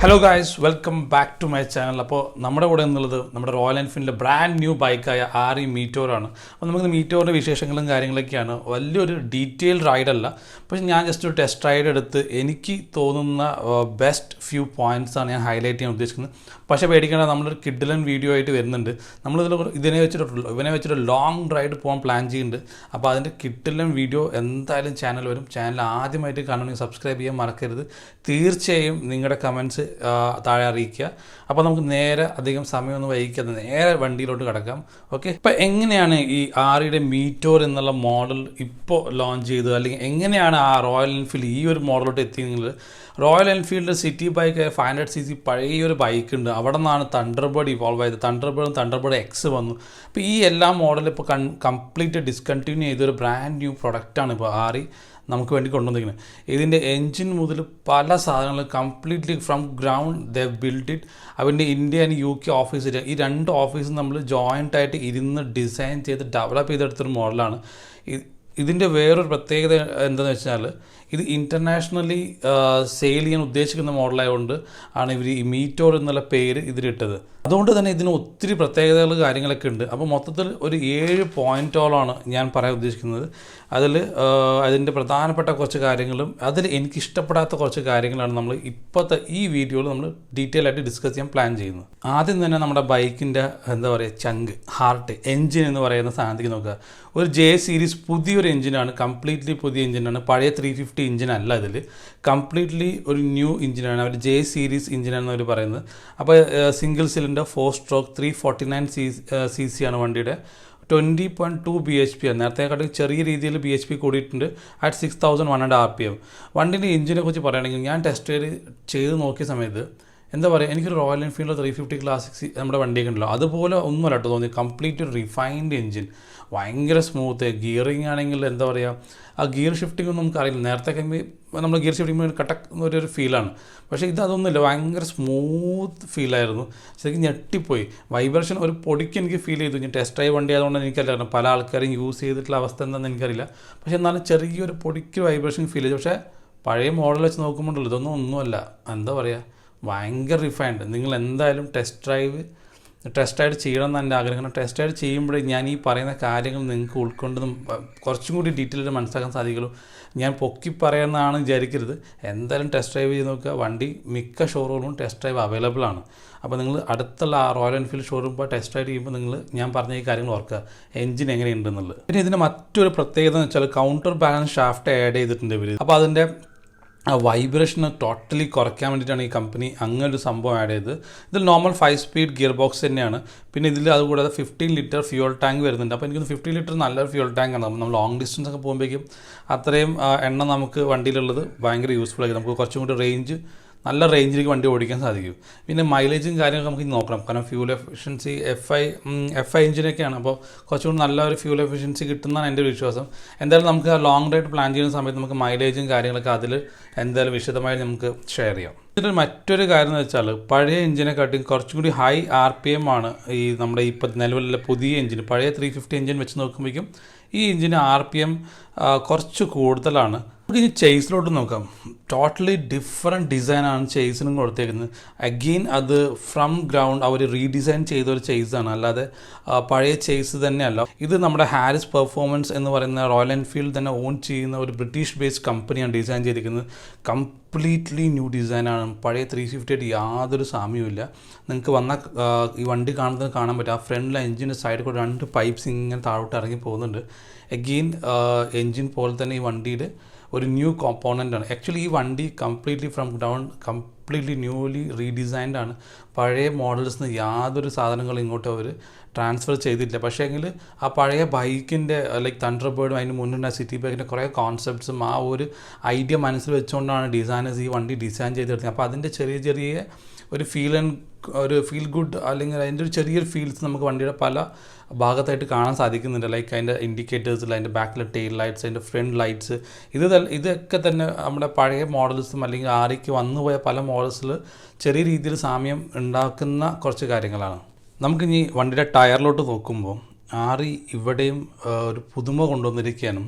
Hello guys, welcome back to my channel. അപ്പോൾ നമ്മുടെ കൂടെ എന്നുള്ളത് നമ്മുടെ റോയൽ എൻഫീൽഡിൻ്റെ ബ്രാൻഡ് ന്യൂ ബൈക്കായ RE Meteor ആണ്. അപ്പോൾ നമുക്ക് മീറ്റോറിൻ്റെ വിശേഷങ്ങളും കാര്യങ്ങളൊക്കെയാണ്. വലിയൊരു ഡീറ്റെയിൽ റൈഡല്ല, പക്ഷേ ഞാൻ ജസ്റ്റ് ഒരു ടെസ്റ്റ് റൈഡ് എടുത്ത് എനിക്ക് തോന്നുന്ന ബെസ്റ്റ് ഫ്യൂ പോയിൻറ്റ്സ് ആണ് ഞാൻ ഹൈലൈറ്റ് ചെയ്യാൻ ഉദ്ദേശിക്കുന്നത്. പക്ഷേ പേടിക്കേണ്ട, നമ്മളൊരു കിഡിലൻ വീഡിയോ ആയിട്ട് വരുന്നുണ്ട്. ഇവനെ വെച്ചിട്ട് ലോങ് റൈഡ് പോകാൻ പ്ലാൻ ചെയ്യുന്നുണ്ട്. അപ്പോൾ അതിൻ്റെ കിഡിലൻ വീഡിയോ എന്തായാലും ചാനൽ വരും. ചാനൽ ആദ്യമായിട്ട് കാണണമെങ്കിൽ സബ്സ്ക്രൈബ് ചെയ്യാൻ മറക്കരുത്. തീർച്ചയായും നിങ്ങളുടെ കമൻറ്റ്സ് താഴെ അറിയിക്കുക. അപ്പോൾ നമുക്ക് നേരെ അധികം സമയമൊന്നും വൈകിക്കാതെ നേരെ വണ്ടിയിലോട്ട് കിടക്കാം. ഓക്കെ, ഇപ്പോൾ എങ്ങനെയാണ് ഈ REയുടെ മീറ്റോർ എന്നുള്ള മോഡൽ ഇപ്പോൾ ലോഞ്ച് ചെയ്തത്, അല്ലെങ്കിൽ എങ്ങനെയാണ് ആ റോയൽ എൻഫീൽഡ് ഈ ഒരു മോഡലോട്ട് എത്തിയെങ്കിൽ, Royal Enfield city bike 500cc പഴയൊരു ബൈക്ക് ഉണ്ട്. അവിടെ നിന്നാണ് തണ്ടർബേർഡ് ഇവോൾവ് ചെയ്തത്. തണ്ടർബേർഡ് X വന്നു. അപ്പോൾ ഈ എല്ലാ മോഡലും ഇപ്പോൾ കംപ്ലീറ്റ് ഡിസ്കണ്ടിന്യൂ ചെയ്തൊരു ബ്രാൻഡ് ന്യൂ പ്രൊഡക്റ്റാണ് ഇപ്പോൾ RE നമുക്ക് വേണ്ടി കൊണ്ടുവന്നിരിക്കുന്നത്. ഇതിൻ്റെ എൻജിൻ മുതൽ പല സാധനങ്ങളും completely from ground they build it. അവൻ്റെ ഇന്ത്യ ആൻഡ് UK ഓഫീസിൽ ഈ രണ്ട് ഓഫീസും നമ്മൾ ജോയിൻ്റ് ആയിട്ട് ഇരുന്ന് ഡിസൈൻ ചെയ്ത് ഡെവലപ്പ് ചെയ്തെടുത്തൊരു മോഡലാണ്. ഇതിൻ്റെ വേറൊരു പ്രത്യേകത എന്താണെന്ന് വെച്ചാൽ, ഇത് ഇൻ്റർനാഷണലി സെയിൽ ചെയ്യാൻ ഉദ്ദേശിക്കുന്ന മോഡലായതുകൊണ്ട് ആണ് ഇവർ ഈ മീറ്റോർ എന്നുള്ള പേര് ഇതിലിട്ടത്. അതുകൊണ്ട് തന്നെ ഇതിന് ഒത്തിരി പ്രത്യേകതകൾ കാര്യങ്ങളൊക്കെ ഉണ്ട്. അപ്പോൾ മൊത്തത്തിൽ ഒരു 7 പോയിൻറ്റോളാണ് ഞാൻ പറയാൻ ഉദ്ദേശിക്കുന്നത്. അതിൻ്റെ പ്രധാനപ്പെട്ട കുറച്ച് കാര്യങ്ങളും അതിൽ എനിക്കിഷ്ടപ്പെടാത്ത കുറച്ച് കാര്യങ്ങളാണ് നമ്മൾ ഇപ്പോഴത്തെ ഈ വീഡിയോയിൽ നമ്മൾ ഡീറ്റെയിൽ ആയിട്ട് ഡിസ്കസ് ചെയ്യാൻ പ്ലാൻ ചെയ്യുന്നത്. ആദ്യം തന്നെ നമ്മുടെ ബൈക്കിൻ്റെ ചങ്ക്, ഹാർട്ട്, എൻജിൻ എന്ന് പറയുന്ന സാധനത്തേക്ക് നോക്കുക. ഒരു J സീരീസ് പുതിയൊരു എഞ്ചിനാണ്, കംപ്ലീറ്റ്ലി പുതിയ എഞ്ചിനാണ്. പഴയ 350 എഞ്ചിനല്ല, ഇതിൽ കംപ്ലീറ്റ്ലി ഒരു ന്യൂ എഞ്ചിനാണ്. അവർ J സീരീസ് എഞ്ചിനാണെന്ന് അവർ പറയുന്നത്. അപ്പോൾ സിംഗിൾ സിലിണ്ടർ 4 സ്ട്രോക്ക് 349cc ആണ് വണ്ടിയുടെ. 20.2 bhp ആണ്. നേരത്തെക്കാട്ടും ചെറിയ രീതിയിൽ bhp കൂടിയിട്ടുണ്ട്. At 6100 rpm. വണ്ടിൻ്റെ എഞ്ചിനെ കുറിച്ച് പറയുകയാണെങ്കിൽ, ഞാൻ ടെസ്റ്റ് ചെയ്ത് നോക്കിയ സമയത്ത് എന്താ പറയുക, എനിക്കൊരു റോയൽ എൻഫീൽഡ് 350 ക്ലാസിക്സ് നമ്മുടെ വണ്ടിയൊക്കെ ഉണ്ടല്ലോ, അതുപോലെ ഒന്നുമല്ല കേട്ടോ തോന്നി. കംപ്ലീറ്റ് ഒരു റിഫൈൻഡ് എഞ്ചിൻ, ഭയങ്കര സ്മൂത്ത്. ഗിയറിങ് ആണെങ്കിൽ എന്താ പറയുക, ആ ഗിയർ ഷിഫ്റ്റിംഗ് ഒന്നും നമുക്കറിയില്ല. നേരത്തെ നമ്മൾ ഗിയർ ഷിഫ്റ്റിംഗ് കട്ടക്ക് എന്നൊരു ഫീലാണ്. പക്ഷേ അതൊന്നുമില്ല, ഭയങ്കര സ്മൂത്ത് ഫീലായിരുന്നു. ശരിക്കും ഞെട്ടിപ്പോയി. വൈബ്രേഷൻ ഒരു പൊടിക്ക് എനിക്ക് ഫീൽ ചെയ്തു. ഞാൻ ടെസ്റ്റ് ഡ്രൈവ് വണ്ടി ആയതുകൊണ്ട് എനിക്കറിയാം, പല ആൾക്കാരും യൂസ് ചെയ്തിട്ടുള്ള അവസ്ഥ എന്താണെന്ന് എനിക്കറിയില്ല. പക്ഷേ എന്നാലും ചെറിയൊരു പൊടിക്ക് വൈബ്രേഷൻ ഫീൽ ചെയ്തു. പക്ഷേ പഴയ മോഡൽ വെച്ച് നോക്കുമ്പോഴല്ലോ ഒന്നുമല്ല, എന്താ പറയുക, ഭയങ്കര റിഫൈൻഡ്. നിങ്ങൾ എന്തായാലും ടെസ്റ്റ് റൈഡ് ചെയ്യണം എന്ന് എൻ്റെ ആഗ്രഹം. ടെസ്റ്റ് റൈഡ് ചെയ്യുമ്പോഴേ ഞാൻ ഈ പറയുന്ന കാര്യങ്ങൾ നിങ്ങൾക്ക് ഉൾക്കൊണ്ടതും കുറച്ചും കൂടി ഡീറ്റെയിൽ ആയിട്ട് മനസ്സിലാക്കാൻ സാധിക്കുള്ളൂ. ഞാൻ പൊക്കി പറയാമെന്നാണ് വിചാരിക്കരുത്. എന്തായാലും ടെസ്റ്റ് ഡ്രൈവ് ചെയ്ത് നോക്കുക. വണ്ടി മിക്ക ഷോറൂമിലും ടെസ്റ്റ് ഡ്രൈവ് അവൈലബിൾ ആണ്. അപ്പോൾ നിങ്ങൾ അടുത്തുള്ള റോയൽ എൻഫീൽഡ് ഷോറൂം ഇപ്പോൾ ടെസ്റ്റ് റൈഡ് ചെയ്യുമ്പോൾ ഞാൻ പറഞ്ഞ ഈ കാര്യങ്ങൾ ഓർക്കുക, എഞ്ചിൻ എങ്ങനെയുണ്ടെന്നുള്ളത്. പിന്നെ ഇതിൻ്റെ മറ്റൊരു പ്രത്യേകത എന്ന് വെച്ചാൽ, കൗണ്ടർ ബാലൻസ് ഷാഫ്റ്റ് ആഡ് ചെയ്തിട്ടുണ്ട് ഇവർ. അപ്പോൾ അതിൻ്റെ വൈബ്രേഷൻ ടോട്ടലി കുറയ്ക്കാൻ വേണ്ടിയിട്ടാണ് ഈ കമ്പനി അങ്ങനെ ഒരു സംഭവം ആഡ് ചെയ്തത്. ഇതിൽ നോർമൽ 5 സ്പീഡ് ഗിയർ ബോക്സ് തന്നെയാണ്. പിന്നെ ഇതിൽ അതുകൂടാതെ 15 ലിറ്റർ ഫ്യൂൽ ടാങ്ക് വരുന്നുണ്ട്. അപ്പോൾ എനിക്ക് 15 ലിറ്റർ നല്ലൊരു ഫ്യൂൽ ടാങ്കാണ്. നമ്മൾ ലോങ് ഡിസ്റ്റൻസ് ഒക്കെ പോകുമ്പോഴേക്കും അത്രയും എണ്ണ നമുക്ക് വണ്ടിയിലുള്ളത് ഭയങ്കര യൂസ്ഫുൾ ആയിരിക്കും. നമുക്ക് കുറച്ചും കൂടി നല്ല റേഞ്ചിലേക്ക് വണ്ടി ഓടിക്കാൻ സാധിക്കും. പിന്നെ മൈലേജും കാര്യങ്ങളൊക്കെ നമുക്ക് നോക്കണം. കാരണം ഫ്യൂൽ എഫിഷ്യൻസി FI എഞ്ചിനൊക്കെയാണ്. അപ്പോൾ കുറച്ചുകൂടി നല്ലൊരു ഫ്യൂൽ എഫിഷ്യൻസി കിട്ടുന്നതാണ് എൻ്റെ ഒരു വിശ്വാസം. എന്തായാലും നമുക്ക് ലോങ് റൈഡ് പ്ലാൻ ചെയ്യുന്ന സമയത്ത് നമുക്ക് മൈലേജും കാര്യങ്ങളൊക്കെ അതിൽ എന്തായാലും വിശദമായി നമുക്ക് ഷെയർ ചെയ്യാം. ഇതിൽ മറ്റൊരു കാര്യം എന്ന് വെച്ചാൽ, പഴയ എഞ്ചിനെക്കാട്ടിയും കുറച്ചും കൂടി ഹൈ RPM ആണ് ഈ നമ്മുടെ ഇപ്പോൾ നിലവിലുള്ള പുതിയ എഞ്ചിൻ. പഴയ 350 എഞ്ചിൻ വെച്ച് നോക്കുമ്പോഴേക്കും ഈ എഞ്ചിന് RPM കുറച്ച് കൂടുതലാണ്. നമുക്ക് ഇനി ചേസിലോട്ട് നോക്കാം. ടോട്ടലി ഡിഫറെൻറ്റ് ഡിസൈനാണ് ചേസിനും കൊടുത്തേക്കുന്നത്. അഗെയിൻ അത് ഫ്രം ഗ്രൗണ്ട് അവർ റീഡിസൈൻ ചെയ്തൊരു ചേസാണ്, അല്ലാതെ പഴയ ചേസ് തന്നെയല്ല. ഇത് നമ്മുടെ ഹാരിസ് പെർഫോമൻസ് എന്ന് പറയുന്ന റോയൽ എൻഫീൽഡ് തന്നെ ഓൺ ചെയ്യുന്ന ഒരു ബ്രിട്ടീഷ് ബേസ്ഡ് കമ്പനിയാണ് ഡിസൈൻ ചെയ്തിരിക്കുന്നത്. കംപ്ലീറ്റ്ലി ന്യൂ ഡിസൈനാണ്. പഴയ 350 ആയിട്ട് യാതൊരു സാമ്യവുമില്ല. നിങ്ങൾക്ക് ഈ വണ്ടി കാണാൻ പറ്റും. ആ ഫ്രണ്ടിലെ എഞ്ചിൻ്റെ സൈഡിൽ കൂടെ 2 പൈപ്പ്സ് ഇങ്ങനെ താഴോട്ട് ഇറങ്ങി പോകുന്നുണ്ട്. അഗെയിൻ എൻജിൻ പോലെ തന്നെ ഈ വണ്ടിയിൽ ഒരു ന്യൂ കോമ്പോണൻ്റ് ആണ്. ആക്ച്വലി ഈ വണ്ടി completely from ground completely newly redesigned ആണ്. പഴയ മോഡൽസിന് യാതൊരു സാധനങ്ങളും ഇങ്ങോട്ട് അവർ ട്രാൻസ്ഫർ ചെയ്തിട്ടില്ല. പക്ഷേ എങ്കിൽ ആ പഴയ ബൈക്കിൻ്റെ ലൈക്ക് തണ്ടർബേർഡും അതിന് മുന്നിലുള്ള സിറ്റി ബൈക്കിൻ്റെ കുറേ കോൺസെപ്റ്റ്സും ആ ഒരു ഐഡിയ മനസ്സിൽ വെച്ചുകൊണ്ടാണ് ഡിസൈനേഴ്സ് ഈ വണ്ടി ഡിസൈൻ ചെയ്തെടുത്തത്. അപ്പോൾ അതിൻ്റെ ചെറിയ ഒരു ഫീൽ ആൻഡ് ഒരു ഫീൽ ഗുഡ് അല്ലെങ്കിൽ അതിൻ്റെ ഒരു ചെറിയൊരു ഫീൽസ് നമുക്ക് വണ്ടിയുടെ പല ഭാഗത്തായിട്ട് കാണാൻ സാധിക്കുന്നുണ്ട്. ലൈക്ക് അതിൻ്റെ ഇൻഡിക്കേറ്റേഴ്സിൽ, അതിൻ്റെ ബാക്കിലെ ടെയിൽ ലൈറ്റ്സ്, അതിൻ്റെ ഫ്രണ്ട് ലൈറ്റ്സ്, ഇതൊക്കെ തന്നെ നമ്മുടെ പഴയ മോഡൽസും അല്ലെങ്കിൽ ആറിക്ക് വന്നുപോയ പല മോഡൽസിൽ ചെറിയ രീതിയിൽ സാമ്യം ഉണ്ടാക്കുന്ന കുറച്ച് കാര്യങ്ങളാണ്. നമുക്കിനി വണ്ടിയുടെ ടയറിലോട്ട് നോക്കുമ്പോൾ ആറി ഇവിടെയും ഒരു പുതുമ കൊണ്ടുവന്നിരിക്കുകയാണ്.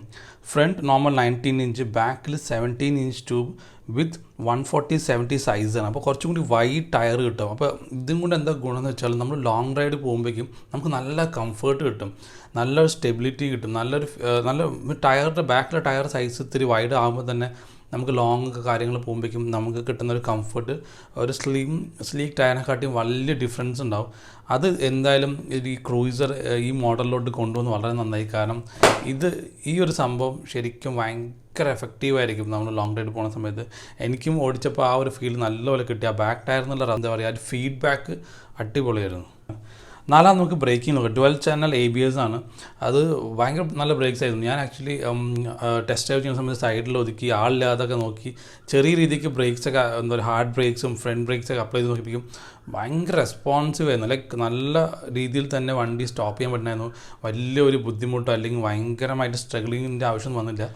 ഫ്രണ്ട് നോർമൽ 19 ഇഞ്ച്, ബാക്കിൽ 17 ഇഞ്ച് ട്യൂബ് വിത്ത് 140/70 സൈസാണ്. അപ്പോൾ കുറച്ചും കൂടി വൈഡ് ടയർ കിട്ടും. അപ്പോൾ ഇതും കൊണ്ട് എന്താ ഗുണമെന്ന് വെച്ചാൽ നമ്മൾ ലോങ് റൈഡ് പോകുമ്പോഴേക്കും നമുക്ക് നല്ല കംഫർട്ട് കിട്ടും, നല്ലൊരു സ്റ്റെബിലിറ്റി കിട്ടും, നല്ല ടയറിൻ്റെ ബാക്കിലെ ടയർ സൈസ് ഇത്തിരി വൈഡ് ആകുമ്പോൾ തന്നെ നമുക്ക് ലോങ് കാര്യങ്ങൾ പോകുമ്പോഴേക്കും നമുക്ക് കിട്ടുന്ന ഒരു കംഫർട്ട് ഒരു സ്ലീക്ക് ടയറിനെക്കാട്ടിയും വലിയ ഡിഫറൻസ് ഉണ്ടാവും. അത് എന്തായാലും ഈ ക്രൂയിസർ ഈ മോഡലിലോട്ട് കൊണ്ടുവന്ന് വളരെ നന്നായി. കാരണം ഈ ഒരു സംഭവം ശരിക്കും ഭയങ്കര എഫക്റ്റീവായിരിക്കും നമ്മൾ ലോങ് റൈഡ് പോകുന്ന സമയത്ത്. എനിക്കും ഓടിച്ചപ്പോൾ ആ ഒരു ഫീൽ നല്ലപോലെ കിട്ടി. ആ ബാക്ക് ടയർ എന്നുള്ള എന്താ പറയുക, ഒരു ഫീഡ്ബാക്ക് അടിപൊളിയായിരുന്നു. നാലാം നമുക്ക് ബ്രേക്കിംഗ് നോക്കാം. 12 ചാനൽ ABS ആണ്. അത് ഭയങ്കര നല്ല ബ്രേക്സ് ആയിരുന്നു. ഞാൻ ആക്ച്വലി ടെസ്റ്റ് ഡ്രൈവ് ചെയ്യുന്ന സമയത്ത് സൈഡിൽ ഒതുക്കി ആളില്ലാതൊക്കെ നോക്കി ചെറിയ രീതിക്ക് ബ്രേക്സൊക്കെ എന്താ പറയുക ഹാർഡ് ബ്രേക്സും ഫ്രണ്ട് ബ്രേക്സൊക്കെ അപ്ലൈ ചെയ്ത് നോക്കിപ്പിക്കും. ഭയങ്കര റെസ്പോൺസീവ് ആയിരുന്നു. ലൈക്ക് നല്ല രീതിയിൽ തന്നെ വണ്ടി സ്റ്റോപ്പ് ചെയ്യാൻ പറ്റുന്നായിരുന്നു. വലിയൊരു ബുദ്ധിമുട്ടോ അല്ലെങ്കിൽ ഭയങ്കരമായിട്ട് സ്ട്രഗിളിങ്ങിൻ്റെ ആവശ്യം വന്നില്ല.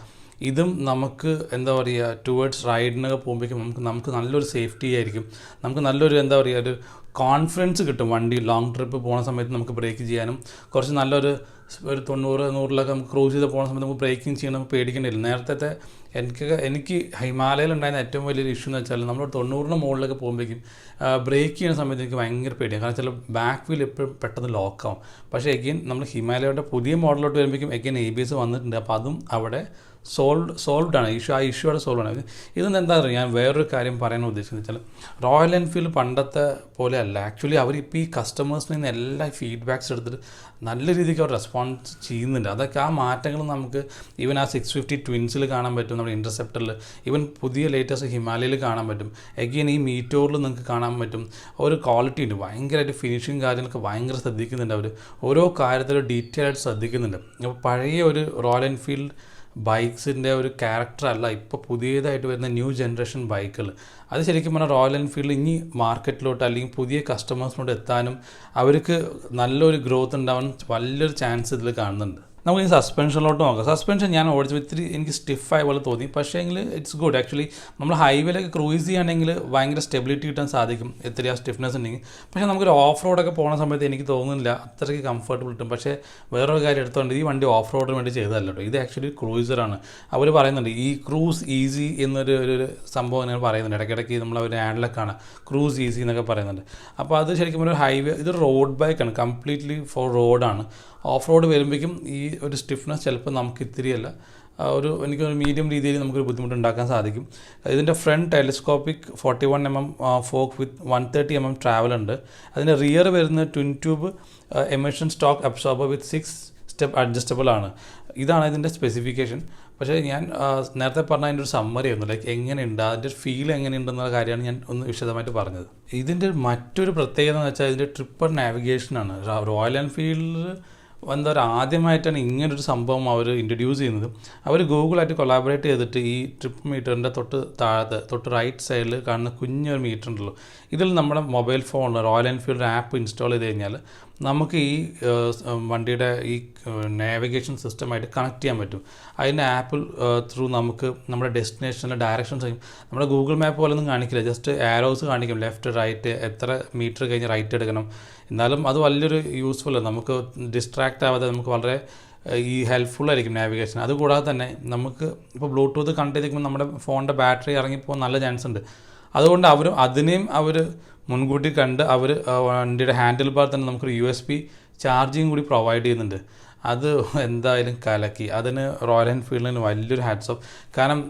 ഇതും നമുക്ക് എന്താ പറയുക ടുവേർഡ്സ് റൈഡിനൊക്കെ പോകുമ്പോഴേക്കും നമുക്ക് നല്ലൊരു സേഫ്റ്റി ആയിരിക്കും. നമുക്ക് നല്ലൊരു എന്താ പറയുക ഒരു കോൺഫിഡൻസ് കിട്ടും. വണ്ടി ലോങ് ട്രിപ്പ് പോകുന്ന സമയത്ത് നമുക്ക് ബ്രേക്ക് ചെയ്യാനും കുറച്ച് നല്ലൊരു 90-100 നമുക്ക് ക്രൂസ് ചെയ്ത് പോകുന്ന സമയത്ത് നമുക്ക് ബ്രേക്കിംഗ് ചെയ്യണം, നമുക്ക് പേടിക്കേണ്ടിയില്ല. നേരത്തെ എനിക്ക് ഹിമാലയയിലുണ്ടായിരുന്ന ഏറ്റവും വലിയൊരു ഇഷ്യൂ എന്ന് വെച്ചാൽ നമ്മൾ 90 മുകളിലൊക്കെ പോകുമ്പോഴേക്കും ബ്രേക്ക് ചെയ്യുന്ന സമയത്ത് എനിക്ക് ഭയങ്കര പേടിയാണ്. കാരണം വെച്ചാൽ ബാക്ക് വീൽ എപ്പോഴും പെട്ടെന്ന് ലോക്കാവും. പക്ഷേ എഗെയിൻ നമ്മൾ ഹിമാലയയുടെ പുതിയ മോഡലോട്ട് വരുമ്പോഴേക്കും എഗെയിൻ ABS വന്നിട്ടുണ്ട്. അപ്പോൾ അതും അവിടെ സോൾവ്ഡ് ആണ്. ആ ഇഷ്യൂ അവിടെ സോൾവ് ആണ്. ഇതൊന്നും എന്താ പറയുക, ഞാൻ വേറൊരു കാര്യം പറയാൻ ഉദ്ദേശിക്കുന്നത് വെച്ചാൽ റോയൽ എൻഫീൽഡ് പണ്ടത്തെ പോലെ അല്ല. ആക്ച്വലി അവരിപ്പോൾ ഈ കസ്റ്റമേഴ്സിൽ നിന്ന് എല്ലാ ഫീഡ്ബാക്ക്സ് എടുത്തിട്ട് നല്ല രീതിക്ക് അവർ റെസ്പോൺസ് ചെയ്യുന്നുണ്ട്. അതൊക്കെ ആ മാറ്റങ്ങൾ നമുക്ക് ഈവൻ ആ 650 ട്വിൻസിൽ കാണാൻ പറ്റും, നമ്മുടെ ഇൻ്റർസെപ്റ്ററിൽ, ഈവൻ പുതിയ ലേറ്റസ്റ്റ് ഹിമാലയയിൽ കാണാൻ പറ്റും. എഗെയിൻ ഈ മീറ്റോറിൽ നിങ്ങൾക്ക് കാണാൻ പറ്റും. ഒരു ക്വാളിറ്റി ഉണ്ട്, ഭയങ്കരമായിട്ട് ഫിനിഷിങ് കാര്യങ്ങളൊക്കെ ഭയങ്കര ശ്രദ്ധിക്കുന്നുണ്ട്. അവർ ഓരോ കാര്യത്തിലും ഡീറ്റെയിൽ ആയിട്ട് ശ്രദ്ധിക്കുന്നുണ്ട്. അപ്പോൾ പഴയ ഒരു റോയൽ എൻഫീൽഡ് ബൈക്സിൻ്റെ ഒരു ക്യാരക്ടറല്ല ഇപ്പോൾ പുതിയതായിട്ട് വരുന്ന ന്യൂ ജനറേഷൻ ബൈക്കുകൾ. അത് ശരിക്കും പറഞ്ഞാൽ റോയൽ എൻഫീൽഡ് ഇനി മാർക്കറ്റിലോട്ട് അല്ലെങ്കിൽ പുതിയ കസ്റ്റമേഴ്സിനോട് എത്താനും അവർക്ക് നല്ലൊരു ഗ്രോത്ത് ഉണ്ടാവാൻ വലിയൊരു ചാൻസ് ഇതിൽ കാണുന്നുണ്ട്. നമുക്ക് ഈ സസ്പെൻഷനിലോട്ട് നോക്കാം. സസ്പെൻഷൻ ഞാൻ ഓടിച്ചപ്പോൾ ഇത്തിരി എനിക്ക് സ്റ്റിഫായ പോലെ തോന്നി. പക്ഷേ എങ്കിൽ ഇറ്റ്സ് ഗുഡ്. ആക്ച്വലി നമ്മൾ ഹൈവേയിലൊക്കെ ക്രൂയിസ് ചെയ്യുകയാണെങ്കിൽ ഭയങ്കര സ്റ്റെബിലിറ്റി കിട്ടാൻ സാധിക്കും ഇത്തിരി ആ സ്റ്റിഫ്നെസ് ഉണ്ടെങ്കിൽ. പക്ഷേ നമുക്കൊരു ഓഫ് റോഡൊക്കെ പോകുന്ന സമയത്ത് എനിക്ക് തോന്നുന്നില്ല അത്രയ്ക്ക് കംഫർട്ടബിൾ കിട്ടും. പക്ഷേ വേറൊരു കാര്യം എടുത്തുകൊണ്ട് ഈ വണ്ടി ഓഫ് റോഡിന് വേണ്ടി ചെയ്തതല്ല കേട്ടോ. ഇത് ആക്ച്വലി ക്രൂയിസറാണ്. അവർ പറയുന്നുണ്ട് ഈ ക്രൂസ് ഈസി എന്നൊരു സംഭവം ഞാൻ പറയുന്നുണ്ട്. ഇടയ്ക്കിടയ്ക്ക് നമ്മൾ അവർ ആഡിലൊക്കെ കാണാം ക്രൂസ് ഈസി എന്നൊക്കെ പറയുന്നുണ്ട്. അപ്പോൾ അത് ശരിക്കും ഒരു ഹൈവേ, ഇതൊരു റോഡ് ബൈക്കാണ്, കംപ്ലീറ്റ്ലി ഫോർ റോഡാണ്. ഓഫ് റോഡ് വരുമ്പോഴേക്കും ഈ ഒരു സ്റ്റിഫ്നെസ് ചിലപ്പോൾ നമുക്ക് ഇത്തിരിയല്ല എനിക്കൊരു മീഡിയം രീതിയിൽ നമുക്കൊരു ബുദ്ധിമുട്ടുണ്ടാക്കാൻ സാധിക്കും. ഇതിൻ്റെ front telescopic 41 mm fork with 130 mm travel ഉണ്ട്. അതിൻ്റെ റിയർ വരുന്ന twin tube emulsion shock absorber with 6 step adjustable ആണ്. ഇതാണ് ഇതിൻ്റെ സ്പെസിഫിക്കേഷൻ. പക്ഷേ ഞാൻ നേരത്തെ പറഞ്ഞ അതിൻ്റെ ഒരു സമ്മറി ആയിരുന്നു, ലൈക്ക് എങ്ങനെയുണ്ട് അതിൻ്റെ ഫീൽ എങ്ങനെയുണ്ടെന്നുള്ള കാര്യമാണ് ഞാൻ ഒന്ന് വിശദമായിട്ട് പറഞ്ഞത്. ഇതിൻ്റെ മറ്റൊരു പ്രത്യേകത എന്ന് വെച്ചാൽ ഇതിൻ്റെ ട്രിപ്പർ നാവിഗേഷനാണ്. റോയൽ എൻഫീൽഡ് എന്താ പറയുക ആദ്യമായിട്ടാണ് ഇങ്ങനൊരു സംഭവം അവർ ഇൻട്രൊഡ്യൂസ് ചെയ്യുന്നത്. അവർ ഗൂഗിളായിട്ട് കൊളാബറേറ്റ് ചെയ്തിട്ട് ഈ ട്രിപ്പ് മീറ്ററിൻ്റെ തൊട്ട് റൈറ്റ് സൈഡിൽ കാണുന്ന കുഞ്ഞൊരു മീറ്റർ ഉണ്ടല്ലോ, ഇതിൽ നമ്മുടെ മൊബൈൽ ഫോണിൽ റോയൽ എൻഫീൽഡ് ആപ്പ് ഇൻസ്റ്റാൾ ചെയ്ത് കഴിഞ്ഞാൽ നമുക്ക് ഈ വണ്ടിയുടെ ഈ നാവിഗേഷൻ സിസ്റ്റമായിട്ട് കണക്ട് ചെയ്യാൻ പറ്റും. അതിൻ്റെ ആപ്പ് ത്രൂ നമുക്ക് നമ്മുടെ ഡെസ്റ്റിനേഷനിലെ ഡയറക്ഷൻസ് നമ്മുടെ ഗൂഗിൾ മാപ്പ് പോലെ ഒന്നും കാണിക്കില്ല, ജസ്റ്റ് ആരോസ് കാണിക്കും, ലെഫ്റ്റ് റൈറ്റ് എത്ര മീറ്റർ കഴിഞ്ഞ് റൈറ്റ് എടുക്കണം. എന്നാലും അത് വലിയൊരു യൂസ്ഫുള്ളാണ്, നമുക്ക് ഡിസ്ട്രാക്റ്റ് ആവാതെ നമുക്ക് വളരെ ഈ ഹെൽപ്ഫുള്ളായിരിക്കും നാവിഗേഷൻ. അതുകൂടാതെ തന്നെ നമുക്ക് ഇപ്പോൾ ബ്ലൂടൂത്ത് കണക്ട് ചെയ്തിരിക്കുമ്പോൾ നമ്മുടെ ഫോണിൻ്റെ ബാറ്ററി ഇറങ്ങിപ്പോകാൻ നല്ല ചാൻസ് ഉണ്ട്. അതുകൊണ്ട് അതിനെയും അവർ മുൻകൂട്ടി കണ്ട് അവർ വണ്ടിയുടെ ഹാൻഡിൽ ബാർ തന്നെ നമുക്കൊരു USB ചാർജിങ് കൂടി പ്രൊവൈഡ് ചെയ്യുന്നുണ്ട്. അത് എന്തായാലും കലക്കി. അതിന് റോയൽ എൻഫീൽഡിന് വലിയൊരു ഹാറ്റ്സ് ഓഫ്. കാരണം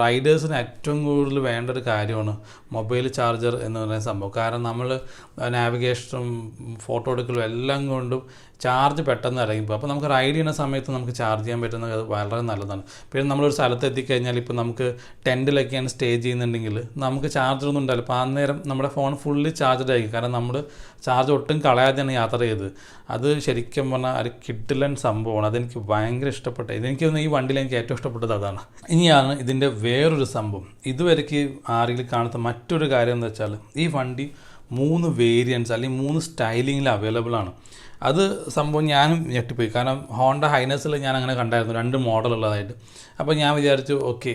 റൈഡേഴ്സിന് ഏറ്റവും കൂടുതൽ വേണ്ട ഒരു കാര്യമാണ് മൊബൈൽ ചാർജർ എന്ന് പറയുന്ന സംഭവം. കാരണം നമ്മൾ നാവിഗേഷനും ഫോട്ടോ എടുക്കലും എല്ലാം കൊണ്ടും ചാർജ് പെട്ടെന്ന് ഇറങ്ങിപ്പോൾ. അപ്പോൾ നമുക്ക് റൈഡ് ചെയ്യുന്ന സമയത്ത് നമുക്ക് ചാർജ് ചെയ്യാൻ പറ്റുന്നത് വളരെ നല്ലതാണ്. പിന്നെ നമ്മളൊരു സ്ഥലത്ത് എത്തിക്കഴിഞ്ഞാൽ ഇപ്പോൾ നമുക്ക് ടെൻറ്റിലൊക്കെയാണ് സ്റ്റേ ചെയ്യുന്നുണ്ടെങ്കിൽ നമുക്ക് ചാർജറൊന്നും ഉണ്ടാവില്ല. അപ്പോൾ അന്നേരം നമ്മുടെ ഫോൺ ഫുള്ളി ചാർജ്ഡ് ആയിരിക്കും. കാരണം നമ്മൾ ചാർജ് ഒട്ടും കളയാതെയാണ് യാത്ര ചെയ്തത്. അത് ശരിക്കും പറഞ്ഞാൽ ഒരു കിഡിലൻ സംഭവമാണ്. അതെനിക്ക് ഭയങ്കര ഇഷ്ടപ്പെട്ടു. ഇതെനിക്ക് ഈ വണ്ടിയിൽ എനിക്ക് ഏറ്റവും ഇഷ്ടപ്പെട്ടത് അതാണ്. ഇനിയാണ് ഇതിൻ്റെ വേറൊരു സംഭവം. ഇതുവരെയ്ക്ക് ആരെങ്കിലും കാണുന്ന മറ്റൊരു കാര്യം എന്ന് വെച്ചാൽ ഈ വണ്ടി 3 വേരിയൻറ്റ്സ് അല്ലെങ്കിൽ 3 സ്റ്റൈലിങ്ങിൽ അവൈലബിൾ ആണ്. അത് സംഭവം ഞാനും ഞെട്ടിപ്പോയി. കാരണം ഹോണ്ട ഹൈനസിൽ ഞാൻ അങ്ങനെ കണ്ടായിരുന്നു 2 മോഡലുള്ളതായിട്ട്. അപ്പോൾ ഞാൻ വിചാരിച്ചു ഓക്കെ,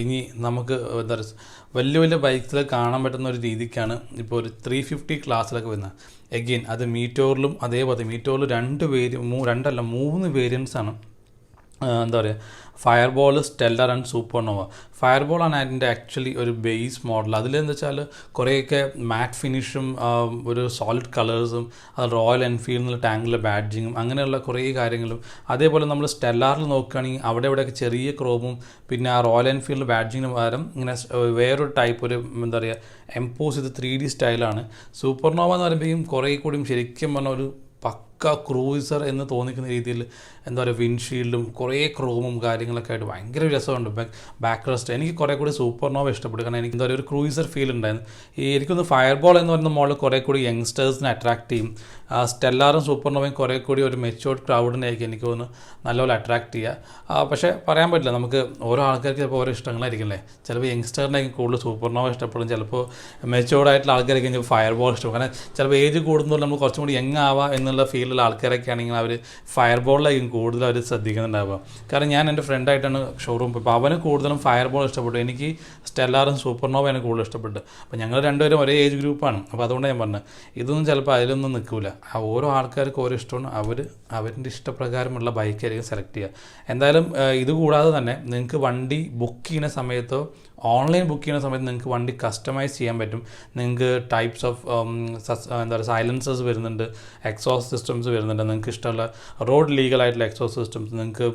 ഇനി നമുക്ക് എന്താ പറയുക വലിയ വലിയ ബൈക്സിൽ കാണാൻ പറ്റുന്ന ഒരു രീതിക്കാണ് ഇപ്പോൾ ഒരു 350 ക്ലാസ്സിലൊക്കെ വരുന്നത്. എഗെയിൻ അത് മീറ്റോറിലും അതേപോലെ മീറ്റോറിൽ 3 വേരിയൻറ്റ്സ് ആണ്. എന്താ പറയുക, ഫയർബോൾ, സ്റ്റെല്ലർ ആൻഡ് സൂപ്പർനോവ. ഫയർബോളാണ് അതിൻ്റെ ആക്ച്വലി ഒരു ബേസ് മോഡൽ. അതിലെന്ന് വെച്ചാൽ കുറേയൊക്കെ മാറ്റ് ഫിനിഷും ഒരു സോളിഡ് കളേഴ്സും അത് റോയൽ എൻഫീൽഡ് എന്നുള്ള ടാങ്കിലെ ബാഡ്ജിങ്ങും അങ്ങനെയുള്ള കുറേ കാര്യങ്ങളും. അതേപോലെ നമ്മൾ സ്റ്റെല്ലാറിൽ നോക്കുകയാണെങ്കിൽ അവിടെ ഇവിടെയൊക്കെ ചെറിയ ക്രോമും പിന്നെ ആ റോയൽ എൻഫീൽഡ് ബാഡ്ജിങ്ങിന് പകരം ഇങ്ങനെ വേറൊരു ടൈപ്പ് ഒരു എന്താ പറയുക എംപോസ് ചെയ്ത് 3D സ്റ്റൈലാണ്. സൂപ്പർനോവ എന്ന് പറയുമ്പോഴേക്കും കുറേ കൂടിയും ശരിക്കും പറഞ്ഞ ഒരു പക്ക ക്രൂയിസർ എന്ന് തോന്നിക്കുന്ന രീതിയിൽ എന്താ പറയുക വിൻഷീൽഡും കുറേ ക്രോമും കാര്യങ്ങളൊക്കെ ആയിട്ട് ഭയങ്കര രസമുണ്ട്. ബാക്ക് റെസ്റ്റ് എനിക്ക് കുറേ കൂടി സൂപ്പർനോവ ഇഷ്ടപ്പെട്ടു. കാരണം എനിക്ക് എന്താ പറയുക ഒരു ക്രൂയിസർ ഫീൽ ഉണ്ടായിരുന്നു. എനിക്കൊന്ന് ഫയർബോൾ എന്ന് പറയുന്ന മോഡൽ കുറേ കൂടി യങ്സ്റ്റേഴ്സിനെ അട്രാക്ട് ചെയ്യും. സ്റ്റെല്ലാറും സൂപ്പർനോവയും കുറേ കൂടി ഒരു മെച്യൂർഡ് ക്രൗഡിനായിരിക്കും എനിക്ക് തോന്നുന്നു നല്ലപോലെ അട്രാക്ട് ചെയ്യുക. പക്ഷേ പറയാൻ പറ്റില്ല, നമുക്ക് ഓരോ ആൾക്കാർക്ക് ചിലപ്പോൾ ഓരോ ഇഷ്ടങ്ങളായിരിക്കില്ലേ. ചിലപ്പോൾ യങ്സ്റ്ററിനായിരിക്കും കൂടുതൽ സൂപ്പർനോവ ഇഷ്ടപ്പെടും, ചിലപ്പോൾ മെച്യൂർഡായിട്ടുള്ള ആൾക്കാരായിരിക്കും ചിലപ്പോൾ ഫയർബോൾ ഇഷ്ടപ്പെടും. കാരണം ചിലപ്പോൾ ഏജ് കൂടുന്നതുകൊണ്ട് നമ്മൾ കുറച്ചും കൂടി യങ് ആവാം എന്നുള്ള ഫീലുള്ള ആൾക്കാരൊക്കെ ആണെങ്കിൽ അവർ ഫയർബോളിലായിരിക്കും കൂടുതൽ അവർ ശ്രദ്ധിക്കുന്നുണ്ടാവുക. കാരണം ഞാൻ എൻ്റെ ഫ്രണ്ടായിട്ടാണ് ഷോറൂം പോയി, അപ്പോൾ അവന് കൂടുതലും ഫയർബോൾ ഇഷ്ടപ്പെട്ടു. എനിക്ക് സ്റ്റെല്ലാറും സൂപ്പർനോവയാണ് കൂടുതൽ ഇഷ്ടപ്പെട്ടു. അപ്പോൾ ഞങ്ങൾ രണ്ടുപേരും ഒരേ ഏജ് ഗ്രൂപ്പാണ്. അപ്പോൾ അതുകൊണ്ട് ഞാൻ പറഞ്ഞത് ഇതൊന്നും ചിലപ്പോൾ അതിലൊന്നും നിൽക്കില്ല. ഓരോ ആൾക്കാർക്ക് ഓരോ ഇഷ്ടമാണ്. അവരുടെ ഇഷ്ടപ്രകാരമുള്ള ബൈക്കായിരിക്കും സെലക്ട് ചെയ്യുക. എന്തായാലും ഇതുകൂടാതെ തന്നെ നിങ്ങൾക്ക് വണ്ടി ബുക്ക് ചെയ്യുന്ന സമയത്തോ ഓൺലൈൻ ബുക്ക് ചെയ്യുന്ന സമയത്ത് നിങ്ങൾക്ക് വണ്ടി കസ്റ്റമൈസ് ചെയ്യാൻ പറ്റും. നിങ്ങൾക്ക് ടൈപ്സ് ഓഫ് എന്താ പറയുക സൈലൻസേഴ്സ് വരുന്നുണ്ട്, എക്സോസ്റ്റ് സിസ്റ്റംസ് വരുന്നുണ്ട്. നിങ്ങൾക്ക് ഇഷ്ടമുള്ള റോഡ് ലീഗലായിട്ടുള്ള എക്സോസ്റ്റ് സിസ്റ്റംസ്, നിങ്ങൾക്ക്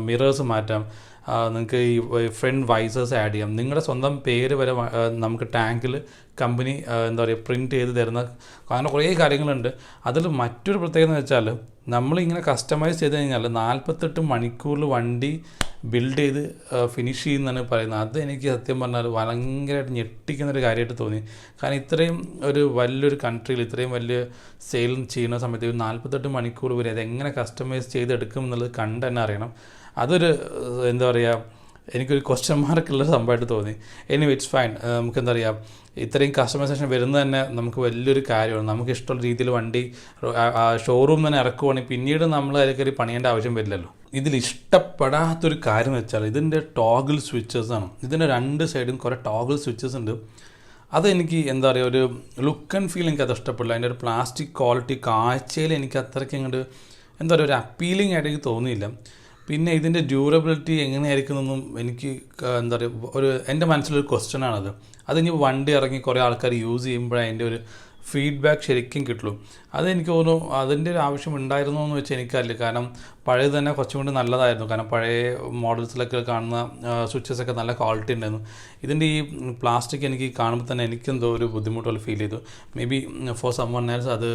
മിറേഴ്സ് മാറ്റാം, നിങ്ങൾക്ക് ഈ ഫ്രണ്ട് വൈസേഴ്സ് ആഡ് ചെയ്യാം. നിങ്ങളുടെ സ്വന്തം പേര് വരെ നമുക്ക് ടാങ്കിൽ കമ്പനി എന്താ പറയുക പ്രിൻറ്റ് ചെയ്ത് തരുന്ന അങ്ങനെ കുറേ കാര്യങ്ങളുണ്ട്. അതിൽ മറ്റൊരു പ്രത്യേകത എന്ന് വെച്ചാൽ നമ്മളിങ്ങനെ കസ്റ്റമൈസ് ചെയ്ത് കഴിഞ്ഞാൽ 48 മണിക്കൂറിൽ വണ്ടി ബിൽഡ് ചെയ്ത് ഫിനിഷ് ചെയ്യുന്നതാണ് പറയുന്നത്. അത് എനിക്ക് സത്യം പറഞ്ഞാൽ ഭയങ്കരമായിട്ട് ഞെട്ടിക്കുന്നൊരു കാര്യമായിട്ട് തോന്നി. കാരണം ഇത്രയും ഒരു വലിയൊരു കൺട്രിയിൽ ഇത്രയും വലിയ സെയിൽ ചെയ്യുന്ന സമയത്ത് 48 മണിക്കൂർ വരെ അതെങ്ങനെ കസ്റ്റമൈസ് ചെയ്തെടുക്കും എന്നുള്ളത് കണ്ട് തന്നെ അറിയണം. അതൊരു എന്താ പറയുക എനിക്കൊരു ക്വസ്റ്റ്യൻ മാർക്കുള്ള സംഭവമായിട്ട് തോന്നി. Anyway it's fine. നമുക്ക് എന്താ പറയുക ഇത്രയും കസ്റ്റമൈസേഷൻ വരുന്നത് തന്നെ നമുക്ക് വലിയൊരു കാര്യമാണ്. നമുക്ക് ഇഷ്ടമുള്ള രീതിയിൽ വണ്ടി ഷോറൂം തന്നെ ഇറക്കുവാണെങ്കിൽ പിന്നീട് നമ്മൾ അതിൽ പണിയേണ്ട ആവശ്യം വരില്ലല്ലോ. ഇതിൽ ഇഷ്ടപ്പെടാത്തൊരു കാര്യം എന്ന് വെച്ചാൽ ഇതിൻ്റെ ടോഗിൾ സ്വിച്ചേഴ്സാണ്. ഇതിൻ്റെ 2 സൈഡും കുറേ ടോഗിൾ സ്വിച്ചസ് ഉണ്ട്. അതെനിക്ക് എന്താ പറയുക ഒരു ലുക്ക് ആൻഡ് ഫീൽ എനിക്ക് അത് ഇഷ്ടപ്പെടില്ല. അതിൻ്റെ ഒരു പ്ലാസ്റ്റിക് ക്വാളിറ്റി കാഴ്ചയിൽ എനിക്ക് അത്രയ്ക്ക് അങ്ങോട്ട് എന്താ പറയുക ഒരു അപ്പീലിംഗ് ആയിട്ട് എനിക്ക് തോന്നിയില്ല. പിന്നെ ഇതിൻ്റെ ഡ്യൂറബിലിറ്റി എങ്ങനെയായിരിക്കുന്നതെന്നും എനിക്ക് എന്താ പറയുക ഒരു എൻ്റെ മനസ്സിലൊരു ക്വസ്റ്റ്യനാണത്. അതിനി വണ്ടി ഇറങ്ങി കുറേ ആൾക്കാർ യൂസ് ചെയ്യുമ്പോഴേ അതിൻ്റെ ഒരു ഫീഡ്ബാക്ക് ശരിക്കും കിട്ടുള്ളൂ. അതെനിക്ക് തോന്നുന്നു അതിൻ്റെ ഒരു ആവശ്യം ഉണ്ടായിരുന്നു എന്ന് വെച്ചാൽ എനിക്കറിയില്ല. കാരണം പഴയത് തന്നെ കുറച്ചും കൂടി നല്ലതായിരുന്നു. കാരണം പഴയ മോഡൽസിലൊക്കെ കാണുന്ന സ്വിച്ചസൊക്കെ നല്ല ക്വാളിറ്റി ഉണ്ടായിരുന്നു. ഇതിൻ്റെ ഈ പ്ലാസ്റ്റിക് എനിക്ക് കാണുമ്പോൾ തന്നെ എനിക്കെന്തോ ഒരു ബുദ്ധിമുട്ടുള്ള ഫീൽ ചെയ്തു. Maybe for someone else അത്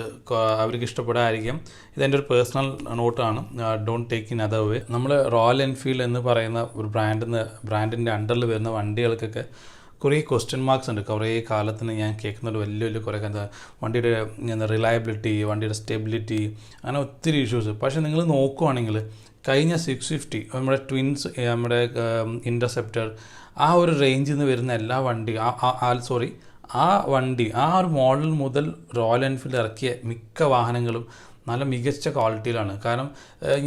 അവർക്ക് ഇഷ്ടപ്പെടാതിരിക്കാം. ഇതെൻ്റെ ഒരു പേഴ്സണൽ നോട്ടാണ്. Don't take in other way. നമ്മൾ റോയൽ എൻഫീൽഡ് എന്ന് പറയുന്ന ഒരു ബ്രാൻഡിൻ്റെ അണ്ടറിൽ വരുന്ന വണ്ടികൾക്കൊക്കെ കുറേ ക്വസ്റ്റ്യൻ മാർക്സ് ഉണ്ട്. കുറേ കാലത്തിന് ഞാൻ കേൾക്കുന്നത് വലിയ കുറേ എന്താ വണ്ടിയുടെ റിലയബിലിറ്റി, വണ്ടിയുടെ സ്റ്റെബിലിറ്റി, അങ്ങനെ ഒത്തിരി ഇഷ്യൂസ്. പക്ഷേ നിങ്ങൾ നോക്കുവാണെങ്കിൽ കഴിഞ്ഞ 650 നമ്മുടെ ട്വിൻസ്, നമ്മുടെ ഇൻ്റർസെപ്റ്റർ ആ ഒരു റേഞ്ചിൽ നിന്ന് വരുന്ന എല്ലാ വണ്ടി ആ ഒരു മോഡൽ മുതൽ റോയൽ എൻഫീൽഡ് ഇറക്കിയ മിക്ക വാഹനങ്ങളും നല്ല മികച്ച ക്വാളിറ്റിയിലാണ്. കാരണം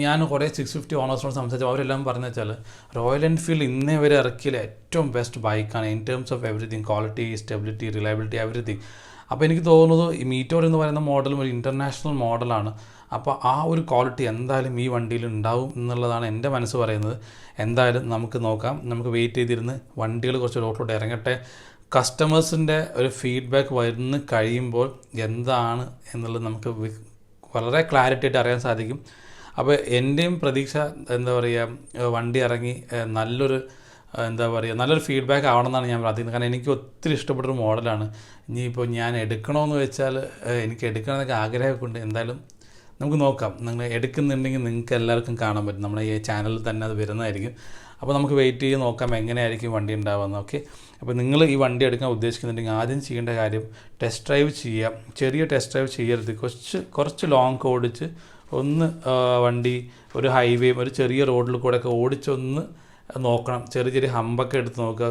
ഞാൻ കുറേ 650 ഓണേഴ്സിനോട് സംസാരിച്ചപ്പോൾ അവരെല്ലാം പറഞ്ഞു വെച്ചാൽ റോയൽ എൻഫീൽഡ് ഇന്നേ വരെ ഇറക്കിയ ഏറ്റവും ബെസ്റ്റ് ബൈക്കാണ് in terms of everything, quality, stability, reliability, everything. അപ്പോൾ എനിക്ക് തോന്നുന്നത് ഈ മീറ്റോർ എന്ന് പറയുന്ന മോഡലും ഒരു ഇൻ്റർനാഷണൽ മോഡലാണ്. അപ്പോൾ ആ ഒരു ക്വാളിറ്റി എന്തായാലും ഈ വണ്ടിയിൽ ഉണ്ടാവും എന്നുള്ളതാണ് എൻ്റെ മനസ്സ് പറയുന്നത്. എന്തായാലും നമുക്ക് നോക്കാം, നമുക്ക് വെയിറ്റ് ചെയ്തിരുന്ന് വണ്ടികൾ കുറച്ച് റോഡിലോട്ട് ഇറങ്ങട്ടെ. കസ്റ്റമേഴ്സിൻ്റെ ഒരു ഫീഡ്ബാക്ക് വരുന്ന കഴിയുമ്പോൾ എന്താണ് എന്നുള്ളത് നമുക്ക് വളരെ ക്ലാരിറ്റി ആയിട്ട് അറിയാൻ സാധിക്കും. അപ്പോൾ എൻ്റെയും പ്രതീക്ഷ എന്താ പറയുക വണ്ടി ഇറങ്ങി നല്ലൊരു ഫീഡ്ബാക്ക് ആവണമെന്നാണ് ഞാൻ പ്രാർത്ഥിക്കുന്നത്. കാരണം എനിക്ക് ഒത്തിരി ഇഷ്ടപ്പെട്ടൊരു മോഡലാണ്. ഇനിയിപ്പോൾ ഞാൻ എടുക്കണമെന്ന് വെച്ചാൽ എനിക്ക് എടുക്കണമെന്നൊക്കെ ആഗ്രഹമൊക്കെ ഉണ്ട്. എന്തായാലും നമുക്ക് നോക്കാം. നിങ്ങൾ എടുക്കുന്നുണ്ടെങ്കിൽ നിങ്ങൾക്ക് എല്ലാവർക്കും കാണാൻ പറ്റും. നമ്മുടെ ഈ ചാനലിൽ തന്നെ അത് വരുന്നതായിരിക്കും. അപ്പോൾ നമുക്ക് വെയിറ്റ് ചെയ്ത് നോക്കാം എങ്ങനെയായിരിക്കും വണ്ടി ഉണ്ടാവുന്നത്. ഓക്കെ, അപ്പോൾ നിങ്ങൾ ഈ വണ്ടി എടുക്കാൻ ഉദ്ദേശിക്കുന്നുണ്ടെങ്കിൽ ആദ്യം ചെയ്യേണ്ട കാര്യം ടെസ്റ്റ് ഡ്രൈവ് ചെയ്യുക. ചെറിയ ടെസ്റ്റ് ഡ്രൈവ് ചെയ്യരുത്. കുറച്ച് ലോങ് ഓടിച്ച് ഒന്ന് വണ്ടി ഒരു ഹൈവേയും ഒരു ചെറിയ റോഡിൽ കൂടെ ഒക്കെ ഓടിച്ചൊന്ന് നോക്കണം. ചെറിയ ചെറിയ ഹമ്പൊക്കെ എടുത്ത് നോക്കുക,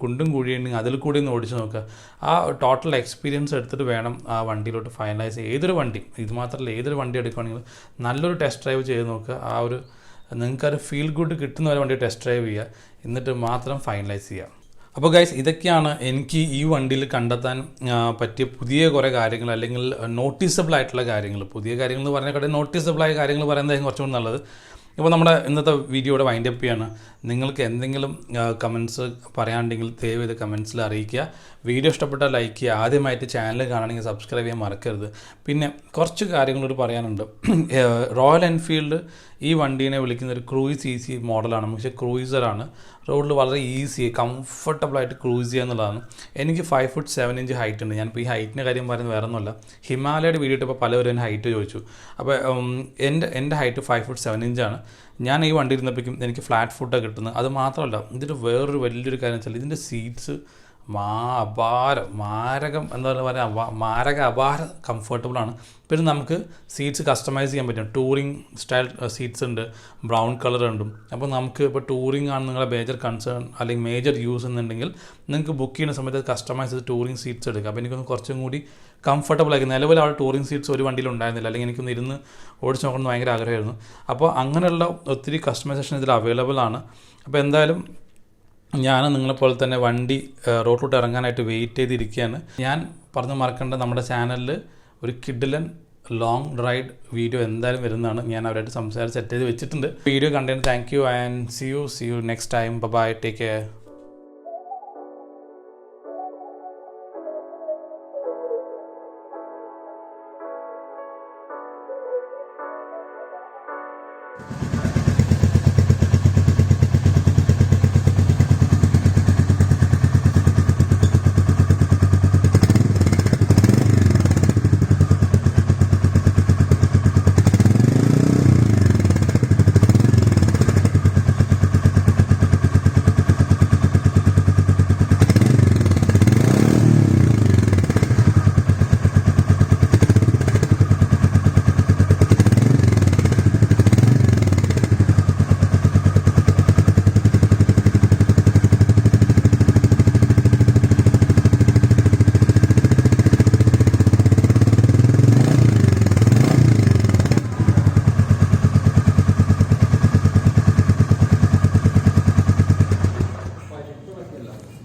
കുണ്ടും കുഴിയുണ്ടെങ്കിൽ അതിൽ കൂടി ഒന്ന് ഓടിച്ച് നോക്കുക. ആ ടോട്ടൽ എക്സ്പീരിയൻസ് എടുത്തിട്ട് വേണം ആ വണ്ടിയിലോട്ട് ഫൈനലൈസ് ചെയ്യുക. ഏതൊരു വണ്ടി, ഇത് മാത്രമല്ല ഏതൊരു വണ്ടി എടുക്കുകയാണെങ്കിലും നല്ലൊരു ടെസ്റ്റ് ഡ്രൈവ് ചെയ്ത് നോക്കുക. ആ ഒരു നിങ്ങൾക്കൊരു ഫീൽ ഗുഡ് കിട്ടുന്ന ഒരു വണ്ടി ടെസ്റ്റ് ഡ്രൈവ് ചെയ്യുക, എന്നിട്ട് മാത്രം ഫൈനലൈസ് ചെയ്യുക. അപ്പോൾ ഗൈസ്, ഇതൊക്കെയാണ് എനിക്ക് ഈ വണ്ടിയിൽ കണ്ടെത്താൻ പറ്റിയ പുതിയ കുറേ കാര്യങ്ങൾ, അല്ലെങ്കിൽ നോട്ടീസബിൾ ആയിട്ടുള്ള കാര്യങ്ങൾ. പുതിയ കാര്യങ്ങൾ എന്ന് പറഞ്ഞാൽ നോട്ടീസബിളായ കാര്യങ്ങൾ പറയുന്നതായിരിക്കും കുറച്ചുകൂടി നല്ലത്. ഇപ്പോൾ നമ്മുടെ ഇന്നത്തെ വീഡിയോയുടെ വൈൻഡ് അപ്പ് ചെയ്യാണ്. നിങ്ങൾക്ക് എന്തെങ്കിലും കമൻറ്റ്സ് പറയാനുണ്ടെങ്കിൽ ദയവ് ചെയ്ത് കമൻറ്റ്സിൽ അറിയിക്കുക. വീഡിയോ ഇഷ്ടപ്പെട്ടാൽ ലൈക്ക് ചെയ്യുക. ആദ്യമായിട്ട് ചാനൽ കാണണമെങ്കിൽ സബ്സ്ക്രൈബ് ചെയ്യാൻ മറക്കരുത്. പിന്നെ കുറച്ച് കാര്യങ്ങളോട് പറയാനുണ്ട്. റോയൽ എൻഫീൽഡ് ഈ വണ്ടീനെ വിളിക്കുന്ന ഒരു ക്രൂയിസ് ഈസി മോഡലാണ്, പക്ഷേ ക്രൂയിസറാണ്. റോഡിൽ വളരെ ഈസി കംഫർട്ടബിളായിട്ട് ക്രൂസ് ചെയ്യുക എന്നുള്ളതാണ്. എനിക്ക് 5'7" ഹൈറ്റ് ഉണ്ട്. ഞാനിപ്പോൾ ഈ ഹൈറ്റിൻ്റെ കാര്യം പറയുന്നത് വേറെ ഒന്നുമല്ല. ഹിമാലയയുടെ വീഡിയോ ഇട്ടപ്പോൾ പലവരും എൻ്റെ ഹൈറ്റ് ചോദിച്ചു. അപ്പോൾ എൻ്റെ ഹൈറ്റ് 5'7" ആണ്. ഞാൻ ഈ വണ്ടി ഇരുന്നപ്പോഴേക്കും എനിക്ക് ഫ്ലാറ്റ് ഫുഡാണ് കിട്ടുന്നത്. അത് മാത്രമല്ല, ഇതിൻ്റെ വേറൊരു വലിയൊരു കാര്യം വെച്ചാൽ ഇതിൻ്റെ സീറ്റ്സ് മാരകം എന്താ പറയുക, അപാര കംഫർട്ടബിളാണ്. പിന്നെ നമുക്ക് സീറ്റ്സ് കസ്റ്റമൈസ് ചെയ്യാൻ പറ്റും. ടൂറിങ് സ്റ്റൈൽ സീറ്റ്സ് ഉണ്ട്, ബ്രൗൺ കളർ ഉണ്ട്. അപ്പോൾ നമുക്ക് ഇപ്പോൾ ടൂറിങ് ആണ് നിങ്ങളുടെ മേജർ കൺസേൺ അല്ലെങ്കിൽ മേജർ യൂസ് എന്നുണ്ടെങ്കിൽ നിങ്ങൾക്ക് ബുക്ക് ചെയ്യുന്ന സമയത്ത് കസ്റ്റമൈസ് ചെയ്ത് ടൂറിങ് സീറ്റ്സ് എടുക്കുക. അപ്പോൾ എനിക്കൊന്ന് കുറച്ചും കൂടി കംഫർട്ടബിൾ ആയിരിക്കും. നിലവിൽ അവിടെ ടൂറിങ് സീറ്റ്സ് ഒരു വണ്ടിയിൽ ഉണ്ടായിരുന്നില്ല, അല്ലെങ്കിൽ എനിക്കൊന്ന് ഇരുന്ന് ഓടിച്ച് നോക്കണമെന്ന് ഭയങ്കര ആഗ്രഹമായിരുന്നു. അപ്പോൾ അങ്ങനെയുള്ള ഒത്തിരി കസ്റ്റമൈസേഷൻ ഇതിൽ അവൈലബിൾ ആണ്. അപ്പോൾ എന്തായാലും ഞാൻ നിങ്ങളെപ്പോലെ തന്നെ വണ്ടി റോഡിലോട്ട് ഇറങ്ങാനായിട്ട് വെയിറ്റ് ചെയ്തിരിക്കുകയാണ്. ഞാൻ പറഞ്ഞു മറക്കേണ്ട, നമ്മുടെ ചാനലിൽ ഒരു കിഡിലൻ ലോങ് റൈഡ് വീഡിയോ എന്തായാലും വരുന്നതാണ്. ഞാൻ അവരായിട്ട് സംസാരിച്ച് സെറ്റ് ചെയ്ത് വെച്ചിട്ടുണ്ട്. വീഡിയോ കണ്ടതിന് thank you and see you next time. Bye, take care.